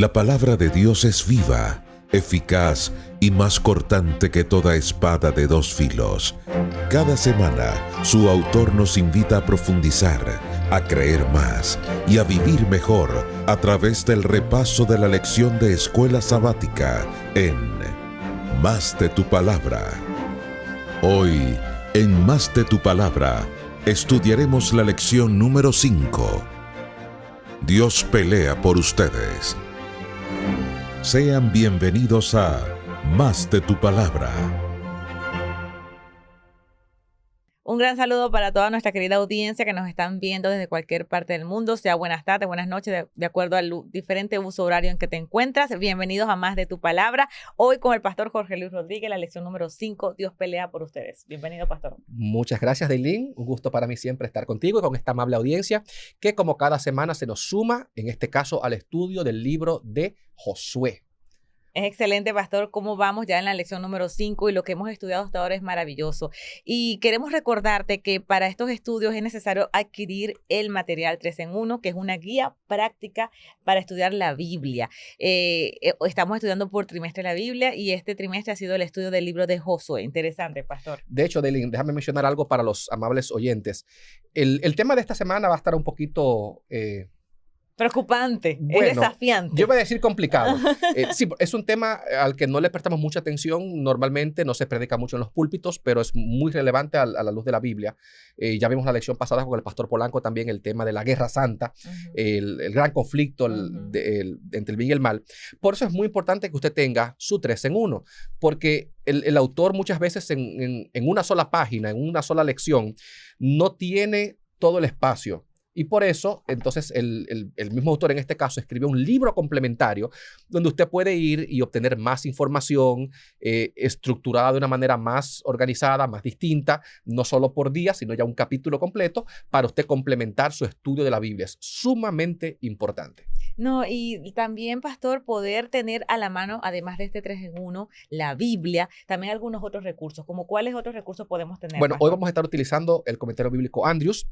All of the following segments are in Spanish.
La palabra de Dios es viva, eficaz y más cortante que toda espada de dos filos. Cada semana, su autor nos invita a profundizar, a creer más y a vivir mejor a través del repaso de la lección de escuela sabática en Más de tu Palabra. Hoy, en Más de tu Palabra, estudiaremos la lección número 5. Dios pelea por ustedes. Sean bienvenidos a Más de tu Palabra. Un gran saludo para toda nuestra querida audiencia que nos están viendo desde cualquier parte del mundo, sea buenas tardes, buenas noches, de acuerdo al diferente uso horario en que te encuentras. Bienvenidos a Más de tu Palabra. Hoy con el pastor Jorge Luis Rodríguez, la lección número 5, Dios pelea por ustedes. Bienvenido, pastor. Muchas gracias, Daylin. Un gusto para mí siempre estar contigo y con esta amable audiencia que como cada semana se nos suma, en este caso, al estudio del libro de Josué. Es excelente, pastor, cómo vamos ya en la lección número 5 y lo que hemos estudiado hasta ahora es maravilloso. Y queremos recordarte que para estos estudios es necesario adquirir el material 3 en 1, que es una guía práctica para estudiar la Biblia. Estamos estudiando por trimestre la Biblia y este trimestre ha sido el estudio del libro de Josué. Interesante, pastor. De hecho, Daylin, déjame mencionar algo para los amables oyentes. El tema de esta semana va a estar un poquito... preocupante, bueno, es desafiante. Yo voy a decir complicado. Sí, es un tema al que no le prestamos mucha atención. Normalmente no se predica mucho en los púlpitos, pero es muy relevante a la luz de la Biblia. Ya vimos la lección pasada con el pastor Polanco también el tema de la Guerra Santa, el gran conflicto entre el bien y el mal. Por eso es muy importante que usted tenga su 3 en 1, porque el autor muchas veces en una sola página, en una sola lección, no tiene todo el espacio. Y por eso, entonces, el mismo autor en este caso escribió un libro complementario donde usted puede ir y obtener más información estructurada de una manera más organizada, más distinta, no solo por día, sino ya un capítulo completo para usted complementar su estudio de la Biblia. Es sumamente importante. No, y también, pastor, poder tener a la mano, además de este 3 en 1, la Biblia, también algunos otros recursos. ¿Como cuáles otros recursos podemos tener? Bueno, pastor? hoy vamos a estar utilizando el comentario bíblico Andrews.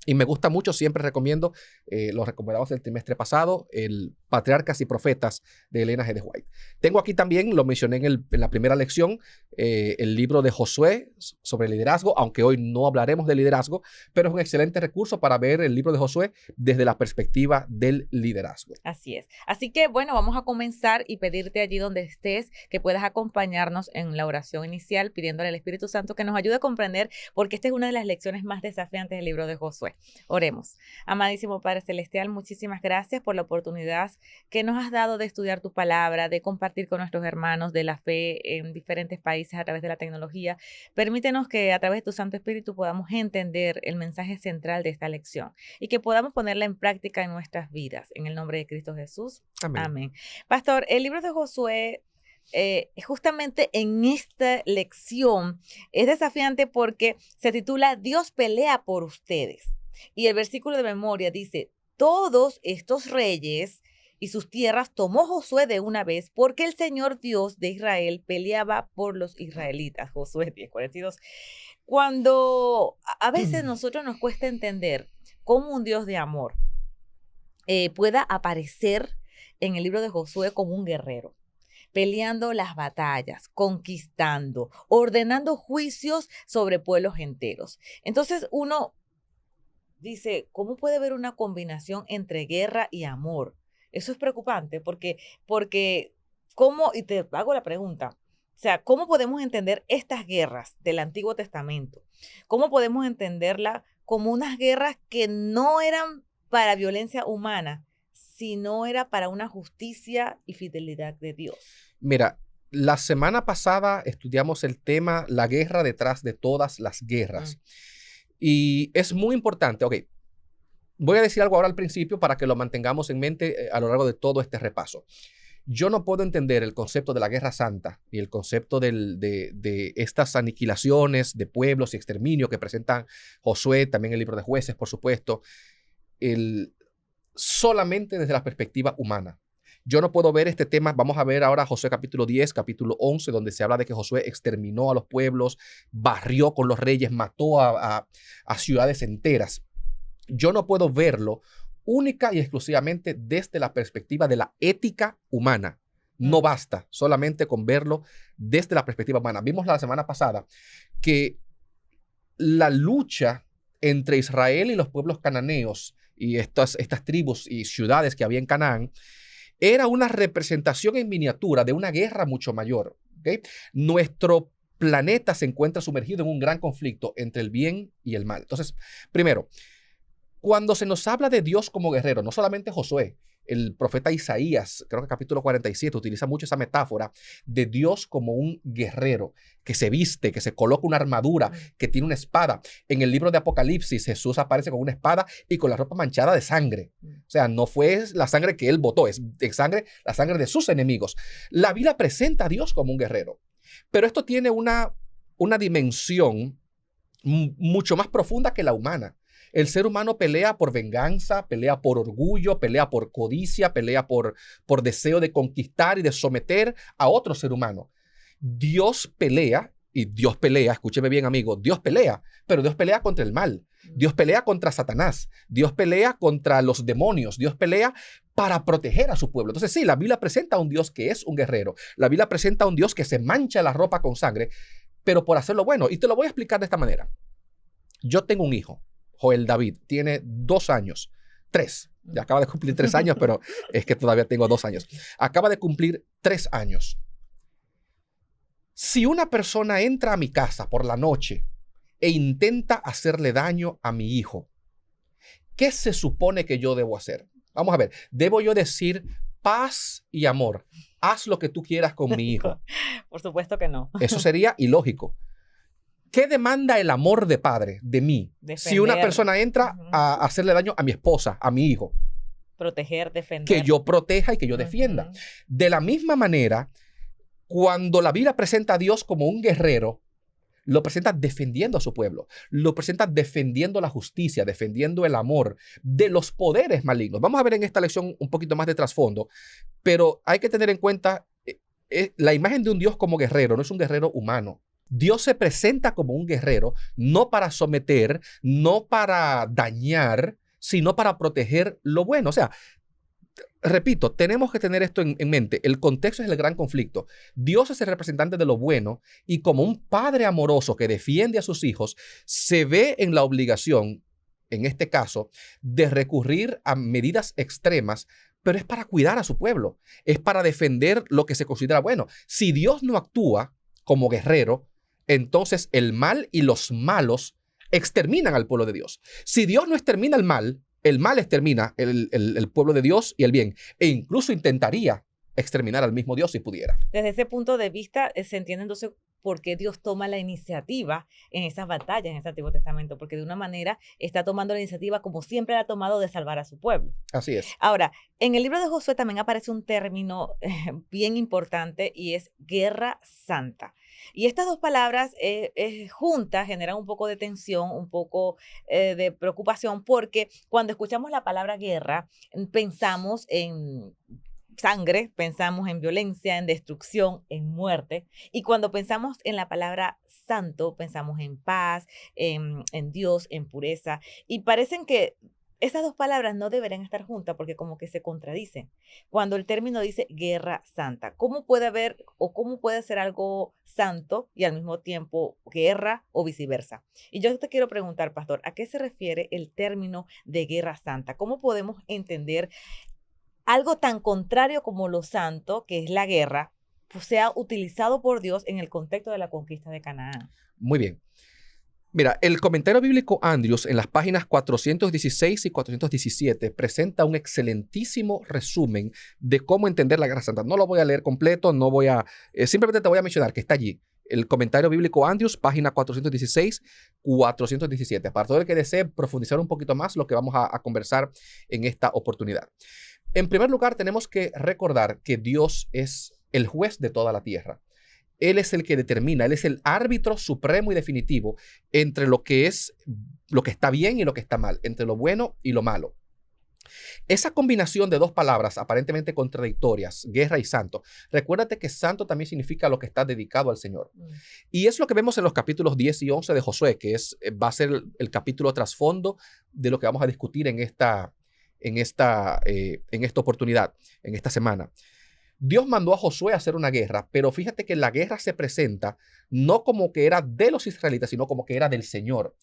Y me gusta mucho, siempre recomiendo los recomendados del trimestre pasado, el Patriarcas y Profetas de Elena G. de White. Tengo aquí también, lo mencioné en la primera lección, el libro de Josué sobre liderazgo, aunque hoy no hablaremos de liderazgo, pero es un excelente recurso para ver el libro de Josué desde la perspectiva del liderazgo. Así es. Así que, bueno, vamos a comenzar y pedirte allí donde estés que puedas acompañarnos en la oración inicial, pidiéndole al Espíritu Santo que nos ayude a comprender, porque esta es una de las lecciones más desafiantes del libro de Josué. Oremos. Amadísimo Padre Celestial, muchísimas gracias por la oportunidad que nos has dado de estudiar tu palabra, de compartir con nuestros hermanos de la fe en diferentes países a través de la tecnología. Permítenos que a través de tu Santo Espíritu podamos entender el mensaje central de esta lección y que podamos ponerla en práctica en nuestras vidas. En el nombre de Cristo Jesús. Amén. Amén. Pastor, el libro de Josué justamente en esta lección es desafiante porque se titula Dios pelea por ustedes. Y el versículo de memoria dice, todos estos reyes y sus tierras tomó Josué de una vez porque el Señor Dios de Israel peleaba por los israelitas. Josué 10:42. Cuando a veces nosotros nos cuesta entender cómo un Dios de amor pueda aparecer en el libro de Josué como un guerrero, peleando las batallas, conquistando, ordenando juicios sobre pueblos enteros. Entonces uno dice, ¿cómo puede haber una combinación entre guerra y amor? Eso es preocupante porque ¿cómo? Y te hago la pregunta, o sea, ¿cómo podemos entender estas guerras del Antiguo Testamento? ¿Cómo podemos entenderla como unas guerras que no eran para violencia humana, sino era para una justicia y fidelidad de Dios? Mira, la semana pasada estudiamos el tema la guerra detrás de todas las guerras. Y es muy importante, voy a decir algo ahora al principio para que lo mantengamos en mente a lo largo de todo este repaso. Yo no puedo entender el concepto de la Guerra Santa y el concepto de estas aniquilaciones de pueblos y exterminio que presentan Josué, también el libro de Jueces, por supuesto, solamente desde la perspectiva humana. Yo no puedo ver este tema. Vamos a ver ahora Josué capítulo 10, capítulo 11, donde se habla de que Josué exterminó a los pueblos, barrió con los reyes, mató a ciudades enteras. Yo no puedo verlo única y exclusivamente desde la perspectiva de la ética humana. No basta solamente con verlo desde la perspectiva humana. Vimos la semana pasada que la lucha entre Israel y los pueblos cananeos y estas tribus y ciudades que había en Canaán era una representación en miniatura de una guerra mucho mayor. ¿Okay? Nuestro planeta se encuentra sumergido en un gran conflicto entre el bien y el mal. Entonces, primero, cuando se nos habla de Dios como guerrero, no solamente Josué, el profeta Isaías, creo que capítulo 47, utiliza mucho esa metáfora de Dios como un guerrero que se viste, que se coloca una armadura, que tiene una espada. En el libro de Apocalipsis, Jesús aparece con una espada y con la ropa manchada de sangre. O sea, no fue la sangre que él botó, es la sangre de sus enemigos. La Biblia presenta a Dios como un guerrero. Pero esto tiene una dimensión mucho más profunda que la humana. El ser humano pelea por venganza, pelea por orgullo, pelea por codicia, pelea por deseo de conquistar y de someter a otro ser humano. Dios pelea, escúcheme bien, amigo, Dios pelea, pero Dios pelea contra el mal. Dios pelea contra Satanás. Dios pelea contra los demonios. Dios pelea para proteger a su pueblo. Entonces, sí, la Biblia presenta a un Dios que es un guerrero. La Biblia presenta a un Dios que se mancha la ropa con sangre, pero por hacerlo bueno. Y te lo voy a explicar de esta manera. Yo tengo un hijo. Joel David, tiene 2 años, 3, ya acaba de cumplir 3 años, pero es que todavía tengo 2 años. Acaba de cumplir 3 años. Si una persona entra a mi casa por la noche e intenta hacerle daño a mi hijo, ¿qué se supone que yo debo hacer? Vamos a ver, ¿debo yo decir paz y amor? Haz lo que tú quieras con mi hijo. Por supuesto que no. Eso sería ilógico. ¿Qué demanda el amor de padre de mí? Defender. Si una persona entra a hacerle daño a mi esposa, a mi hijo? Proteger, defender. Que yo proteja y que yo defienda. De la misma manera, cuando la Biblia presenta a Dios como un guerrero, lo presenta defendiendo a su pueblo. Lo presenta defendiendo la justicia, defendiendo el amor de los poderes malignos. Vamos a ver en esta lección un poquito más de trasfondo, pero hay que tener en cuenta la imagen de un Dios como guerrero. No es un guerrero humano. Dios se presenta como un guerrero, no para someter, no para dañar, sino para proteger lo bueno. O sea, repito, tenemos que tener esto en mente. El contexto es el gran conflicto. Dios es el representante de lo bueno y como un padre amoroso que defiende a sus hijos, se ve en la obligación, en este caso, de recurrir a medidas extremas, pero es para cuidar a su pueblo, es para defender lo que se considera bueno. Si Dios no actúa como guerrero, entonces el mal y los malos exterminan al pueblo de Dios. Si Dios no extermina el mal extermina el pueblo de Dios y el bien. E incluso intentaría exterminar al mismo Dios si pudiera. Desde ese punto de vista, se entiende entonces por qué Dios toma la iniciativa en esas batallas en ese Antiguo Testamento, porque de una manera está tomando la iniciativa como siempre la ha tomado de salvar a su pueblo. Así es. Ahora, en el libro de Josué también aparece un término bien importante y es guerra santa. Y estas dos palabras juntas generan un poco de tensión, un poco de preocupación, porque cuando escuchamos la palabra guerra, pensamos en sangre, pensamos en violencia, en destrucción, en muerte. Y cuando pensamos en la palabra santo, pensamos en paz, en Dios, en pureza. Y parecen que esas dos palabras no deberían estar juntas porque como que se contradicen. Cuando el término dice guerra santa, ¿cómo puede haber o cómo puede ser algo santo y al mismo tiempo guerra o viceversa? Y yo te quiero preguntar, pastor, ¿a qué se refiere el término de guerra santa? ¿Cómo podemos entender algo tan contrario como lo santo, que es la guerra, pues sea utilizado por Dios en el contexto de la conquista de Canaán? Muy bien. Mira, el comentario bíblico Andrews en las páginas 416 y 417 presenta un excelentísimo resumen de cómo entender la guerra santa. No lo voy a leer completo, simplemente te voy a mencionar que está allí. El comentario bíblico Andrews, página 416, 417. Para todo el que desee profundizar un poquito más lo que vamos a conversar en esta oportunidad. En primer lugar, tenemos que recordar que Dios es el juez de toda la tierra. Él es el que determina, Él es el árbitro supremo y definitivo entre lo que está bien y lo que está mal, entre lo bueno y lo malo. Esa combinación de dos palabras aparentemente contradictorias, guerra y santo, recuérdate que santo también significa lo que está dedicado al Señor. Y es lo que vemos en los capítulos 10 y 11 de Josué, que va a ser el capítulo trasfondo de lo que vamos a discutir en esta en esta oportunidad, en esta semana. Dios mandó a Josué a hacer una guerra, pero fíjate que la guerra se presenta no como que era de los israelitas, sino como que era del Señor.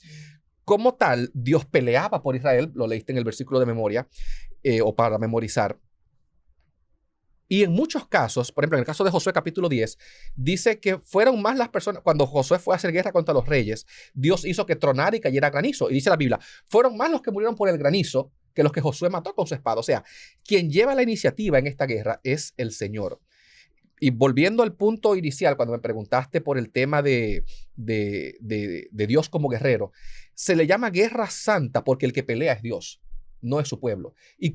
Como tal, Dios peleaba por Israel, lo leíste en el versículo de memoria, o para memorizar. Y en muchos casos, por ejemplo, en el caso de Josué capítulo 10, dice que fueron más las personas, cuando Josué fue a hacer guerra contra los reyes, Dios hizo que tronara y cayera granizo. Y dice la Biblia, fueron más los que murieron por el granizo que los que Josué mató con su espada. O sea, quien lleva la iniciativa en esta guerra es el Señor. Y volviendo al punto inicial, cuando me preguntaste por el tema de Dios como guerrero, se le llama guerra santa porque el que pelea es Dios, no es su pueblo. Y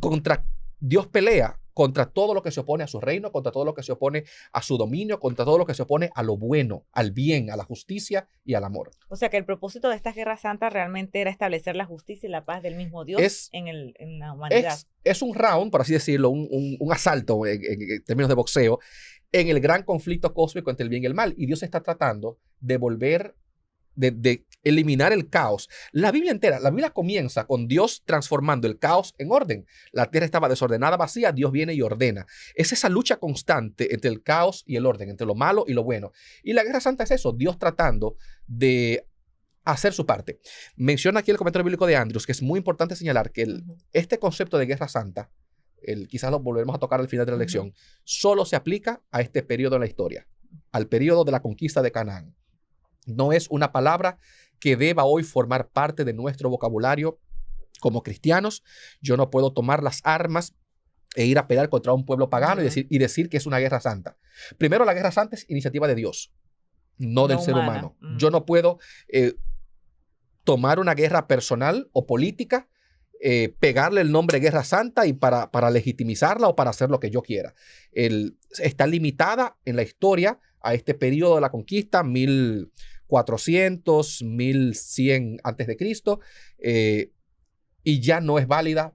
Dios pelea contra todo lo que se opone a su reino, contra todo lo que se opone a su dominio, contra todo lo que se opone a lo bueno, al bien, a la justicia y al amor. O sea que el propósito de esta guerra santa realmente era establecer la justicia y la paz del mismo Dios en la humanidad. Es un round, por así decirlo, un asalto en términos de boxeo, en el gran conflicto cósmico entre el bien y el mal. Y Dios está tratando de de eliminar el caos. La Biblia entera, la Biblia comienza con Dios transformando el caos en orden. La tierra estaba desordenada, vacía, Dios viene y ordena. Es esa lucha constante entre el caos y el orden, entre lo malo y lo bueno. Y la guerra santa es eso, Dios tratando de hacer su parte. Menciona aquí el comentario bíblico de Andrews, que es muy importante señalar que este concepto de guerra santa, quizás lo volveremos a tocar al final de la lección, solo se aplica a este periodo en la historia, al periodo de la conquista de Canaán. No es una palabra que deba hoy formar parte de nuestro vocabulario como cristianos. Yo no puedo tomar las armas e ir a pelear contra un pueblo pagano y decir que es una guerra santa. Primero, la guerra santa es iniciativa de Dios, no del ser humano. Yo no puedo tomar una guerra personal o política, pegarle el nombre Guerra Santa y para legitimizarla o para hacer lo que yo quiera. Está limitada en la historia a este periodo de la conquista, 1400, 1100 antes de Cristo, y ya no es válido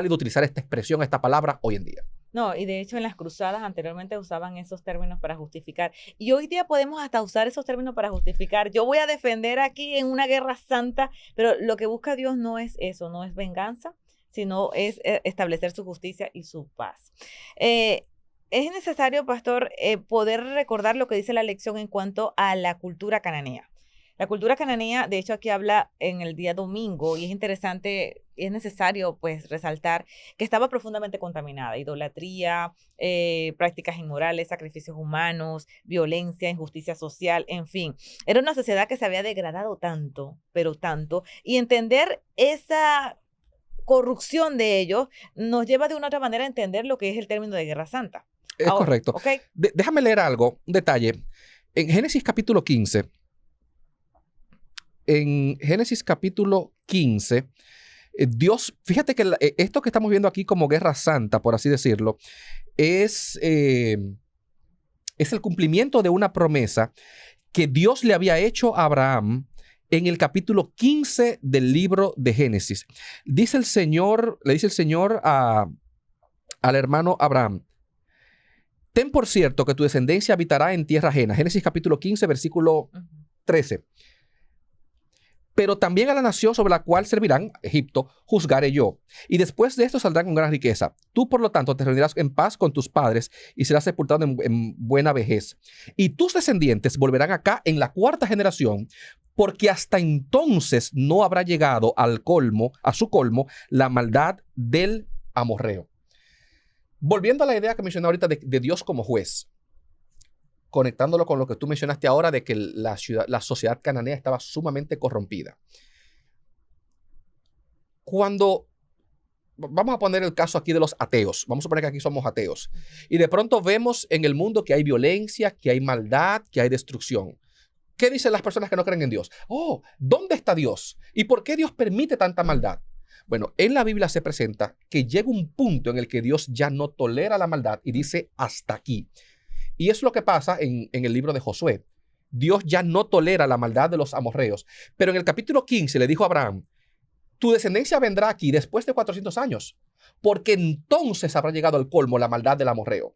utilizar esta expresión, esta palabra hoy en día. No, y de hecho en las cruzadas anteriormente usaban esos términos para justificar. Y hoy día podemos hasta usar esos términos para justificar. Yo voy a defender aquí en una guerra santa, pero lo que busca Dios no es eso, no es venganza, sino es establecer su justicia y su paz. Es necesario, pastor, poder recordar lo que dice la lección en cuanto a la cultura cananea. La cultura cananea, de hecho, aquí habla en el día domingo y es interesante, es necesario pues resaltar que estaba profundamente contaminada. Idolatría, prácticas inmorales, sacrificios humanos, violencia, injusticia social, en fin. Era una sociedad que se había degradado tanto, pero tanto, y entender esa corrupción de ellos nos lleva de una otra manera a entender lo que es el término de guerra santa. Es correcto. Okay. Déjame leer algo, un detalle. En Génesis capítulo 15, Dios, fíjate que esto que estamos viendo aquí como guerra santa, por así decirlo, es el cumplimiento de una promesa que Dios le había hecho a Abraham en el capítulo 15 del libro de Génesis. Le dice el Señor al hermano Abraham: ten por cierto que tu descendencia habitará en tierra ajena. Génesis capítulo 15, versículo 13. Pero también a la nación sobre la cual servirán, Egipto, juzgaré yo. Y después de esto saldrán con gran riqueza. Tú, por lo tanto, te reunirás en paz con tus padres y serás sepultado en buena vejez. Y tus descendientes volverán acá en la cuarta generación, porque hasta entonces no habrá llegado a su colmo, la maldad del amorreo. Volviendo a la idea que mencioné ahorita de Dios como juez, conectándolo con lo que tú mencionaste ahora de que la sociedad cananea estaba sumamente corrompida. Vamos a poner el caso aquí de los ateos, vamos a suponer que aquí somos ateos, y de pronto vemos en el mundo que hay violencia, que hay maldad, que hay destrucción. ¿Qué dicen las personas que no creen en Dios? Oh, ¿dónde está Dios? ¿Y por qué Dios permite tanta maldad? Bueno, en la Biblia se presenta que llega un punto en el que Dios ya no tolera la maldad y dice hasta aquí. Y es lo que pasa en el libro de Josué. Dios ya no tolera la maldad de los amorreos. Pero en el capítulo 15 le dijo a Abraham: tu descendencia vendrá aquí después de 400 años, porque entonces habrá llegado al colmo la maldad del amorreo.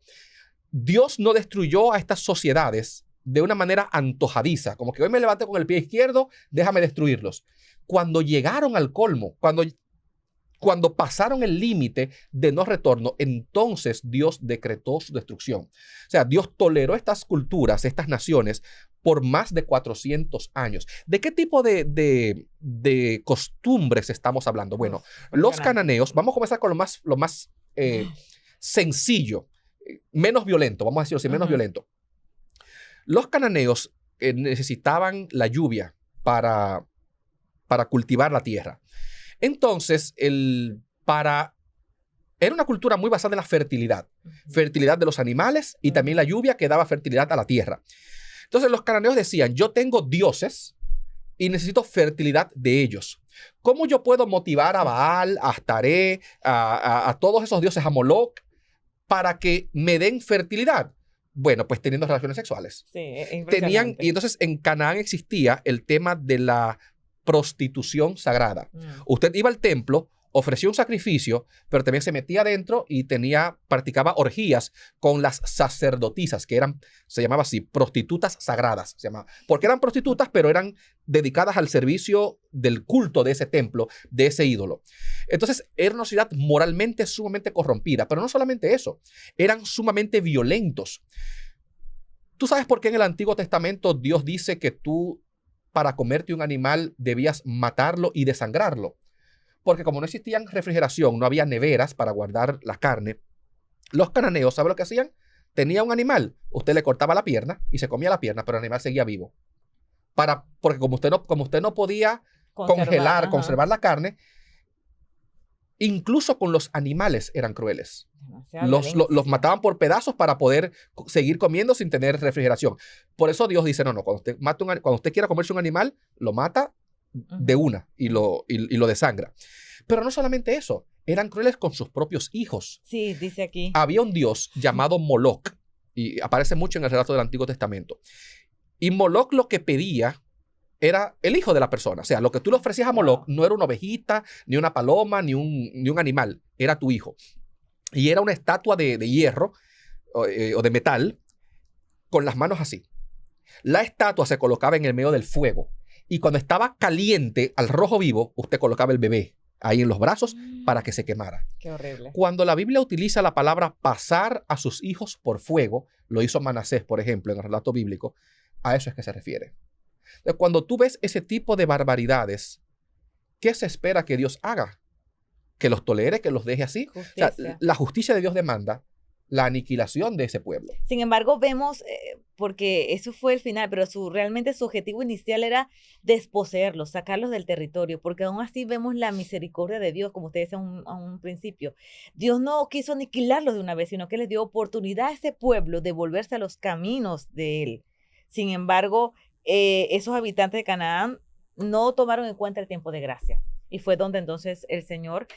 Dios no destruyó a estas sociedades de una manera antojadiza, como que hoy me levanté con el pie izquierdo, déjame destruirlos. Cuando llegaron al colmo, cuando Cuando pasaron el límite de no retorno, entonces Dios decretó su destrucción. O sea, Dios toleró estas culturas, estas naciones, por más de 400 años. ¿De qué tipo de costumbres estamos hablando? Bueno, los cananeos, vamos a comenzar con lo más sencillo, menos violento, vamos a decirlo así, menos violento. Los cananeos necesitaban la lluvia para cultivar la tierra. Entonces, era una cultura muy basada en la fertilidad. Fertilidad de los animales y también la lluvia que daba fertilidad a la tierra. Entonces, los cananeos decían, yo tengo dioses y necesito fertilidad de ellos. ¿Cómo yo puedo motivar a Baal, a Astaré, a todos esos dioses, a Moloch, para que me den fertilidad? Bueno, pues teniendo relaciones sexuales. Sí, es impresionante. Y entonces en Canaán existía el tema de la prostitución sagrada. Usted iba al templo, ofrecía un sacrificio, pero también se metía adentro y practicaba orgías con las sacerdotisas, que se llamaba así, prostitutas sagradas. Se llamaba, porque eran prostitutas, pero eran dedicadas al servicio del culto de ese templo, de ese ídolo. Entonces, era una sociedad moralmente sumamente corrompida, pero no solamente eso, eran sumamente violentos. ¿Tú sabes por qué en el Antiguo Testamento Dios dice que tú, para comerte un animal, debías matarlo y desangrarlo? Porque como no existían refrigeración, no había neveras para guardar la carne, los cananeos, ¿sabe lo que hacían? Tenía un animal, usted le cortaba la pierna y se comía la pierna, pero el animal seguía vivo. Porque como usted no podía conservar la carne, incluso con los animales eran crueles. Los mataban por pedazos para poder seguir comiendo sin tener refrigeración. Por eso Dios dice, no, cuando usted quiera comerse un animal, lo mata de una y lo desangra. Pero no solamente eso, eran crueles con sus propios hijos. Sí, dice aquí. Había un dios llamado Moloch y aparece mucho en el relato del Antiguo Testamento. Y Moloch lo que pedía era el hijo de la persona. O sea, lo que tú le ofrecías a Moloch no era una ovejita, ni una paloma, ni un animal. Era tu hijo. Y era una estatua de hierro o de metal con las manos así. La estatua se colocaba en el medio del fuego. Y cuando estaba caliente, al rojo vivo, usted colocaba el bebé ahí en los brazos para que se quemara. Qué horrible. Cuando la Biblia utiliza la palabra pasar a sus hijos por fuego, lo hizo Manasés, por ejemplo, en el relato bíblico, a eso es que se refiere. Entonces, cuando tú ves ese tipo de barbaridades, ¿qué se espera que Dios haga? ¿Que los tolere, que los deje así? O sea, la justicia de Dios demanda la aniquilación de ese pueblo. Sin embargo, vemos, porque eso fue el final, pero realmente su objetivo inicial era desposeerlos, sacarlos del territorio, porque aún así vemos la misericordia de Dios, como ustedes decían a un principio. Dios no quiso aniquilarlos de una vez, sino que les dio oportunidad a ese pueblo de volverse a los caminos de él. Sin embargo, esos habitantes de Canaán no tomaron en cuenta el tiempo de gracia. Y fue donde entonces el Señor,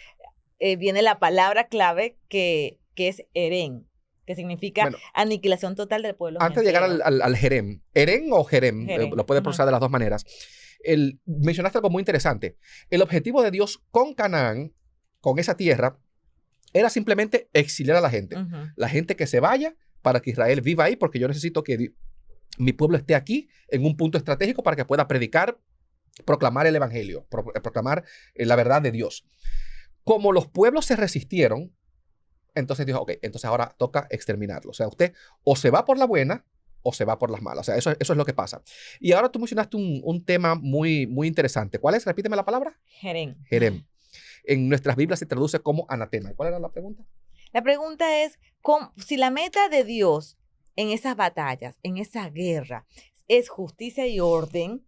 viene la palabra clave que es Herén, que significa aniquilación total del pueblo. Antes de llegar al Jerem, Herén o Jerem, lo puede pronunciar de las dos maneras. Mencionaste algo muy interesante. El objetivo de Dios con Canaán, con esa tierra, era simplemente exiliar a la gente. La gente que se vaya para que Israel viva ahí, porque yo necesito que mi pueblo esté aquí en un punto estratégico para que pueda predicar, proclamar el evangelio, proclamar la verdad de Dios. Como los pueblos se resistieron, entonces dijo, ok, entonces ahora toca exterminarlo. O sea, usted o se va por la buena o se va por las malas. O sea, eso es lo que pasa. Y ahora tú mencionaste un tema muy, muy interesante. ¿Cuál es? Repíteme la palabra. Jerem. Jerem. En nuestras Biblias se traduce como anatema. ¿Cuál era la pregunta? La pregunta es, si la meta de Dios en esas batallas, en esa guerra, es justicia y orden,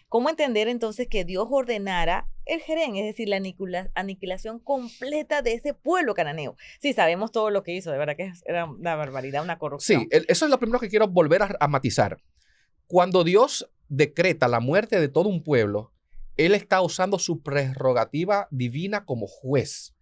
¿cómo entender entonces que Dios ordenara el Jerem, es decir, la aniquilación completa de ese pueblo cananeo? Sí, sabemos todo lo que hizo, de verdad que era una barbaridad, una corrupción. Sí, eso es lo primero que quiero volver a matizar. Cuando Dios decreta la muerte de todo un pueblo, Él está usando su prerrogativa divina como juez.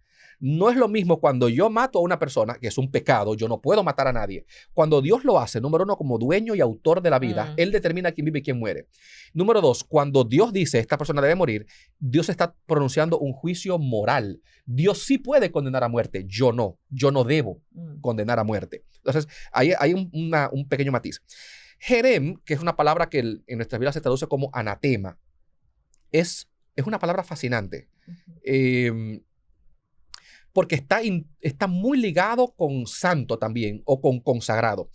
No es lo mismo cuando yo mato a una persona, que es un pecado, yo no puedo matar a nadie. Cuando Dios lo hace, número uno, como dueño y autor de la vida, Él determina quién vive y quién muere. Número dos, cuando Dios dice esta persona debe morir, Dios está pronunciando un juicio moral. Dios sí puede condenar a muerte, yo no debo condenar a muerte. Entonces, ahí hay un pequeño matiz. Jerem, que es una palabra que en nuestras vidas se traduce como anatema, es una palabra fascinante. porque está muy ligado con santo también, o con consagrado.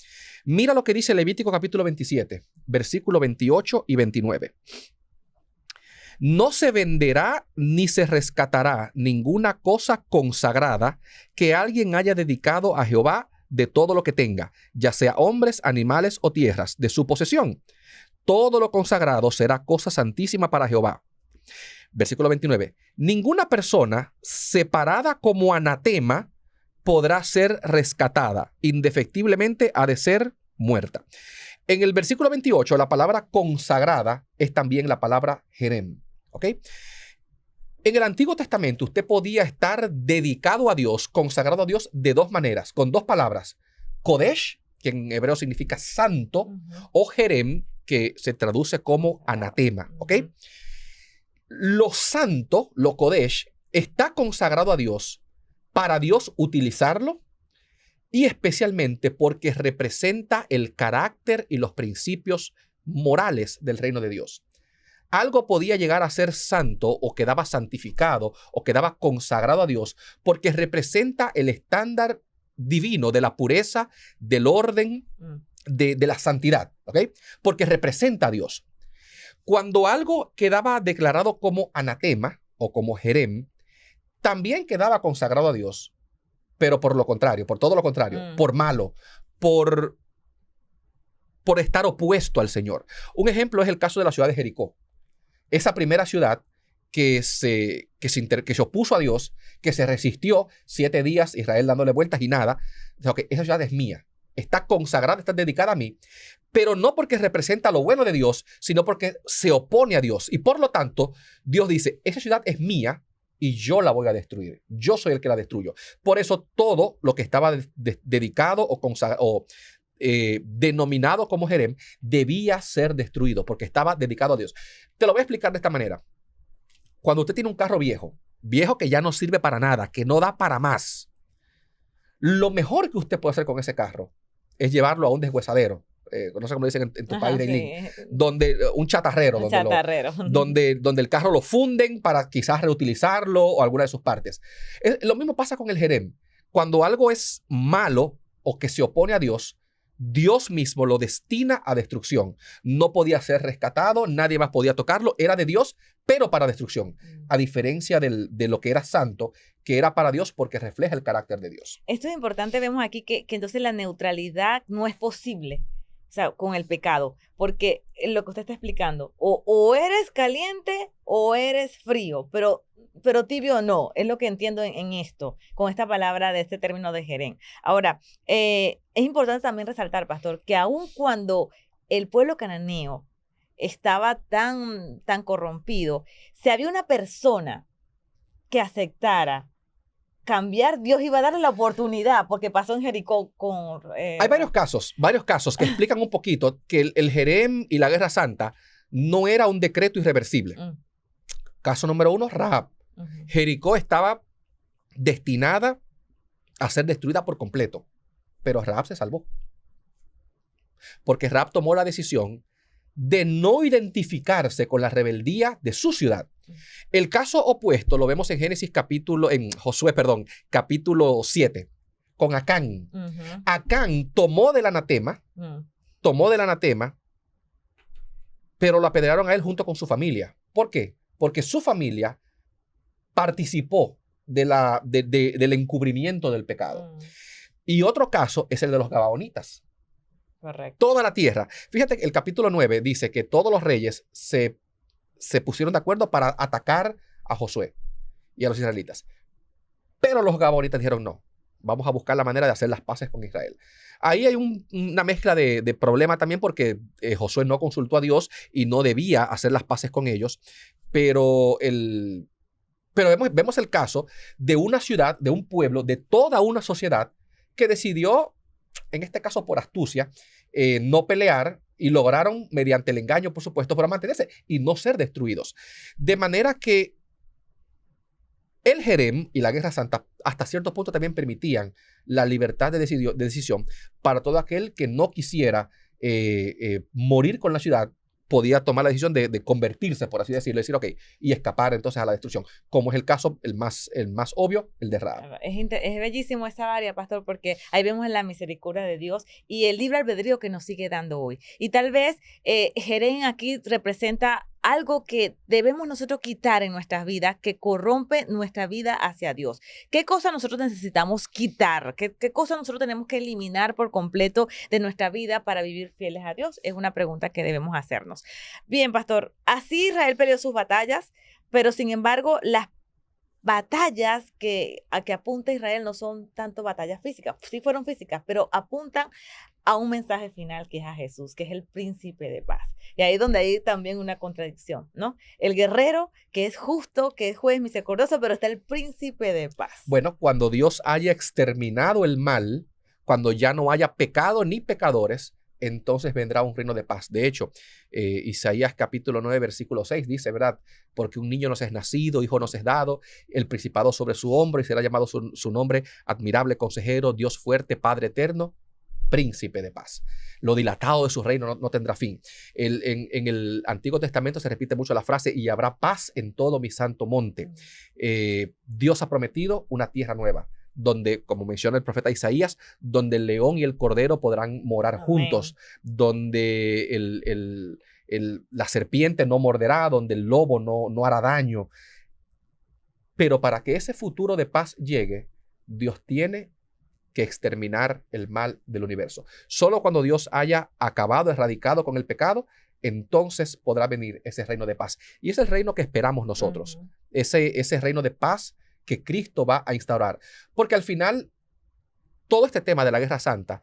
Mira lo que dice Levítico capítulo 27, versículo 28 y 29. No se venderá ni se rescatará ninguna cosa consagrada que alguien haya dedicado a Jehová de todo lo que tenga, ya sea hombres, animales o tierras, de su posesión. Todo lo consagrado será cosa santísima para Jehová. Versículo 29. Ninguna persona separada como anatema podrá ser rescatada. Indefectiblemente ha de ser muerta. En el versículo 28, la palabra consagrada es también la palabra jerem. ¿Ok? En el Antiguo Testamento usted podía estar dedicado a Dios, consagrado a Dios de dos maneras, con dos palabras. Kodesh, que en hebreo significa santo, o jerem, que se traduce como anatema. ¿Ok? Lo santo, lo Kodesh, está consagrado a Dios para Dios utilizarlo y especialmente porque representa el carácter y los principios morales del reino de Dios. Algo podía llegar a ser santo o quedaba santificado o quedaba consagrado a Dios porque representa el estándar divino de la pureza, del orden, de la santidad, ¿ok? Porque representa a Dios. Cuando algo quedaba declarado como anatema o como jerem, también quedaba consagrado a Dios, pero por lo contrario, por todo lo contrario, por malo, por estar opuesto al Señor. Un ejemplo es el caso de la ciudad de Jericó. Esa primera ciudad que se opuso a Dios, que se resistió 7 días, Israel dándole vueltas y nada. Okay, esa ciudad es mía, está consagrada, está dedicada a mí, pero no porque representa lo bueno de Dios, sino porque se opone a Dios. Y por lo tanto, Dios dice, esa ciudad es mía y yo la voy a destruir. Yo soy el que la destruyo. Por eso todo lo que estaba dedicado o denominado como jerem debía ser destruido porque estaba dedicado a Dios. Te lo voy a explicar de esta manera. Cuando usted tiene un carro viejo que ya no sirve para nada, que no da para más, lo mejor que usted puede hacer con ese carro es llevarlo a un deshuesadero. No sé cómo dicen en tu país, sí. Donde un chatarrero, donde el carro lo funden para quizás reutilizarlo o alguna de sus partes. Lo mismo pasa con el jerem. Cuando algo es malo o que se opone a Dios, Dios mismo lo destina a destrucción. No podía ser rescatado, nadie más podía tocarlo, era de Dios, pero para destrucción. A diferencia de lo que era santo, que era para Dios porque refleja el carácter de Dios. Esto es importante, vemos aquí que entonces la neutralidad no es posible, o sea, con el pecado, porque lo que usted está explicando, o eres caliente o eres frío, pero tibio no, es lo que entiendo en esto, con esta palabra de este término de jerem. Ahora, es importante también resaltar, pastor, que aun cuando el pueblo cananeo estaba tan corrompido, si había una persona que aceptara cambiar, Dios iba a darle la oportunidad, porque pasó en Jericó con... Hay varios casos que explican un poquito que el jerem y la guerra santa no era un decreto irreversible. Caso número 1, Rahab. Jericó estaba destinada a ser destruida por completo, pero Rahab se salvó. Porque Rahab tomó la decisión de no identificarse con la rebeldía de su ciudad. El caso opuesto lo vemos en Josué, capítulo 7, con Acán. Acán tomó del anatema, pero lo apedrearon a él junto con su familia. ¿Por qué? Porque su familia participó del encubrimiento del pecado. Y otro caso es el de los gabaonitas. Correcto. Toda la tierra. Fíjate que el capítulo 9 dice que todos los reyes se pusieron de acuerdo para atacar a Josué y a los israelitas. Pero los gabaonitas dijeron no. Vamos a buscar la manera de hacer las paces con Israel. Ahí hay una mezcla de problema también porque Josué no consultó a Dios y no debía hacer las paces con ellos. Pero vemos el caso de una ciudad, de un pueblo, de toda una sociedad que decidió, en este caso por astucia, no pelear y lograron, mediante el engaño, por supuesto, para mantenerse y no ser destruidos. De manera que el jerem y la guerra santa hasta cierto punto también permitían la libertad de decisión para todo aquel que no quisiera morir con la ciudad podía tomar la decisión de convertirse, por así decirlo, decir, ok, y escapar entonces a la destrucción, como es el caso, el más obvio, el de Rahab. Es bellísimo esa área, pastor, porque ahí vemos la misericordia de Dios y el libre albedrío que nos sigue dando hoy. Y tal vez Jerem aquí representa algo que debemos nosotros quitar en nuestras vidas, que corrompe nuestra vida hacia Dios. ¿Qué cosa nosotros necesitamos quitar? ¿Qué cosa nosotros tenemos que eliminar por completo de nuestra vida para vivir fieles a Dios? Es una pregunta que debemos hacernos. Bien, pastor, así Israel peleó sus batallas, pero sin embargo, las batallas a que apunta Israel no son tanto batallas físicas, sí fueron físicas, pero apuntan a un mensaje final que es a Jesús, que es el príncipe de paz. Y ahí es donde hay también una contradicción, ¿no? El guerrero que es justo, que es juez misericordioso, pero está el príncipe de paz. Bueno, cuando Dios haya exterminado el mal, cuando ya no haya pecado ni pecadores, entonces vendrá un reino de paz. De hecho, Isaías capítulo 9, versículo 6 dice, ¿verdad? Porque un niño nos es nacido, hijo nos es dado, el principado sobre su hombro y será llamado su nombre, admirable consejero, Dios fuerte, Padre eterno, príncipe de paz. Lo dilatado de su reino no tendrá fin. En el Antiguo Testamento se repite mucho la frase, y habrá paz en todo mi santo monte. Dios ha prometido una tierra nueva, donde, como menciona el profeta Isaías, donde el león y el cordero podrán morar juntos, donde la serpiente no morderá, donde el lobo no hará daño. Pero para que ese futuro de paz llegue, Dios tiene que exterminar el mal del universo. Solo cuando Dios haya acabado, erradicado con el pecado, entonces podrá venir ese reino de paz. Y es el reino que esperamos nosotros, ese reino de paz que Cristo va a instaurar. Porque al final, todo este tema de la Guerra Santa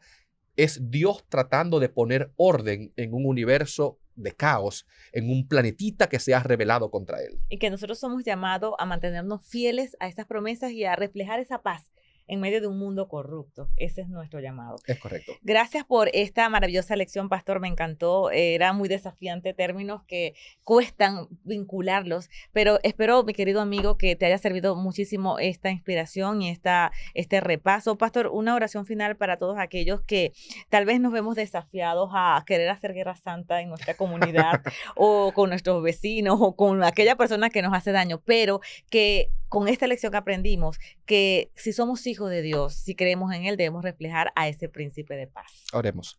es Dios tratando de poner orden en un universo de caos, en un planetita que se ha rebelado contra él. Y que nosotros somos llamados a mantenernos fieles a estas promesas y a reflejar esa paz en medio de un mundo corrupto. Ese es nuestro llamado. Es correcto. Gracias por esta maravillosa lección, pastor. Me encantó. Era muy desafiante, términos que cuestan vincularlos, pero espero, mi querido amigo, que te haya servido muchísimo esta inspiración y este repaso. Pastor, una oración final para todos aquellos que tal vez nos vemos desafiados a querer hacer guerra santa en nuestra comunidad o con nuestros vecinos o con aquella persona que nos hace daño, pero que con esta lección que aprendimos, que si somos hijos de Dios, si creemos en Él, debemos reflejar a ese príncipe de paz. Oremos.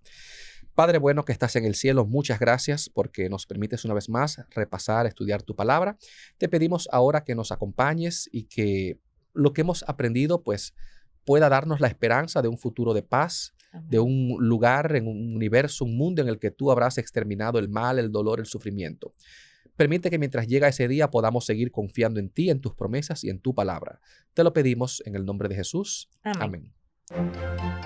Padre bueno que estás en el cielo, muchas gracias porque nos permites una vez más repasar, estudiar tu palabra. Te pedimos ahora que nos acompañes y que lo que hemos aprendido pues pueda darnos la esperanza de un futuro de paz, de un lugar en un universo, un mundo en el que tú habrás exterminado el mal, el dolor, el sufrimiento. Permite que mientras llega ese día podamos seguir confiando en ti, en tus promesas y en tu palabra. Te lo pedimos en el nombre de Jesús. Amén.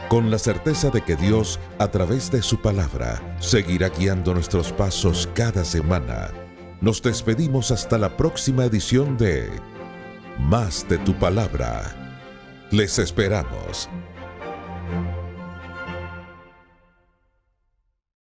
Con la certeza de que Dios, a través de su palabra, seguirá guiando nuestros pasos cada semana, nos despedimos hasta la próxima edición de Más de tu Palabra. Les esperamos.